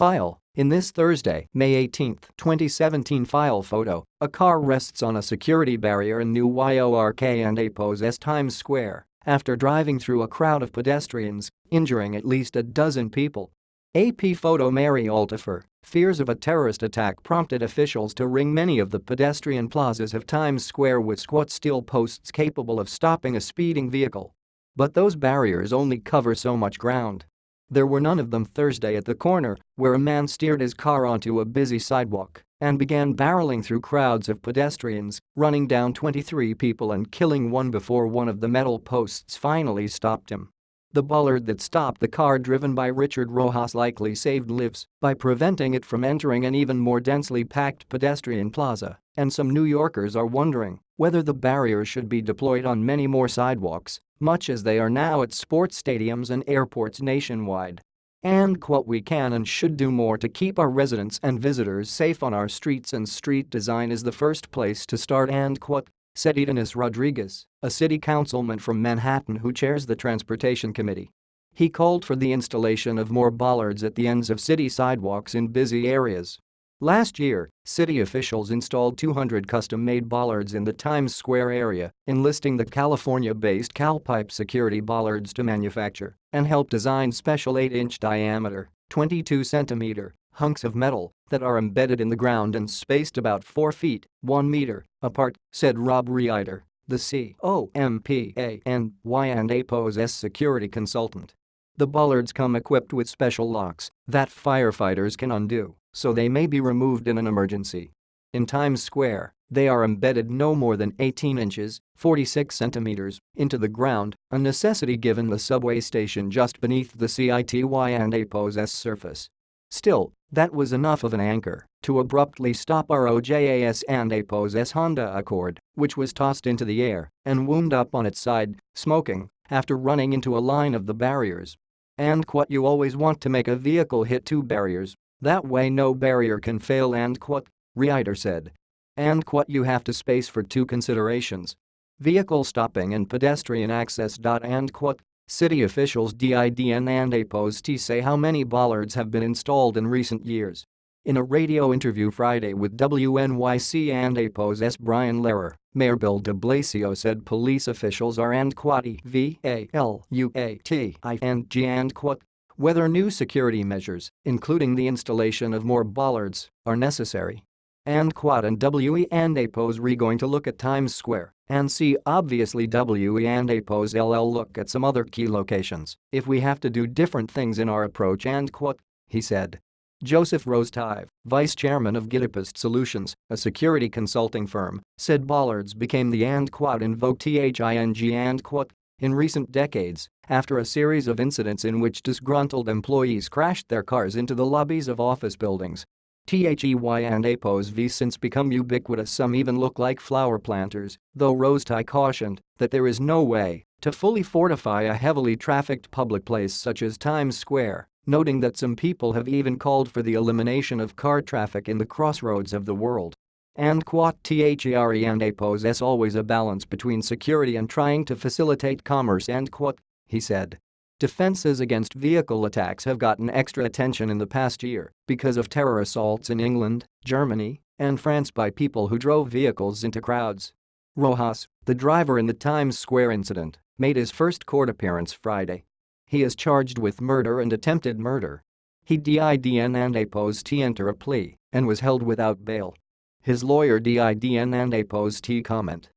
File. In this Thursday, May 18, 2017 file photo, a car rests on a security barrier in New York and APO's Times Square after driving through a crowd of pedestrians, injuring at least a dozen people. AP photo. Mary Altifer. Fears of a terrorist attack prompted officials to ring many of the pedestrian plazas of Times Square with squat steel posts capable of stopping a speeding vehicle. But those barriers only cover so much ground. There were none of them Thursday at the corner, where a man steered his car onto a busy sidewalk and began barreling through crowds of pedestrians, running down 23 people and killing one before one of the metal posts finally stopped him. The bollard that stopped the car driven by Richard Rojas likely saved lives by preventing it from entering an even more densely packed pedestrian plaza, and some New Yorkers are wondering whether the barriers should be deployed on many more sidewalks, much as they are now at sports stadiums and airports nationwide. We can and should do more to keep our residents and visitors safe on our streets, and street design is the first place to start, said Edenis Rodriguez, a city councilman from Manhattan who chairs the Transportation Committee. He called for the installation of more bollards at the ends of city sidewalks in busy areas. Last year, city officials installed 200 custom-made bollards in the Times Square area, enlisting the California-based Calpipe Security bollards to manufacture and help design special 8-inch diameter, 22-centimeter hunks of metal that are embedded in the ground and spaced about 4 feet, 1 meter, apart, said Rob Reiter, the COMPANY and APO's security consultant. The bollards come equipped with special locks that firefighters can undo, so they may be removed in an emergency. In Times Square, they are embedded no more than 18 inches, 46 centimeters, into the ground, a necessity given the subway station just beneath the CITY and APO's surface. Still, that was enough of an anchor to abruptly stop ROJAS and APO's Honda Accord, which was tossed into the air and wound up on its side, smoking, after running into a line of the barriers. You always want to make a vehicle hit 2 barriers. That way no barrier can fail, Reiter said. You have to space for 2 considerations: vehicle stopping and pedestrian access. City officials DIDN and APO's say how many bollards have been installed in recent years. In a radio interview Friday with WNYC and APO's Brian Lehrer, Mayor Bill de Blasio said police officials are evaluating whether new security measures, including the installation of more bollards, are necessary. And WE and APO's going to look at Times Square and see. Obviously WE and APO's look at some other key locations if we have to do different things in our approach, he said. Joseph Rosetive, vice chairman of Gitapist Solutions, a security consulting firm, said bollards became the invoked in recent decades after a series of incidents in which disgruntled employees crashed their cars into the lobbies of office buildings. THEY and APO's since become ubiquitous. Some even look like flower planters, though Rosetive cautioned that there is no way to fully fortify a heavily trafficked public place such as Times Square, noting that some people have even called for the elimination of car traffic in the crossroads of the world. THERE and APO's always a balance between security and trying to facilitate commerce, he said. Defenses against vehicle attacks have gotten extra attention in the past year because of terror assaults in England, Germany, and France by people who drove vehicles into crowds. Rojas, the driver in the Times Square incident, made his first court appearance Friday. He is charged with murder and attempted murder. He DIDN and APO's enter a plea and was held without bail. His lawyer DIDN and APO's comment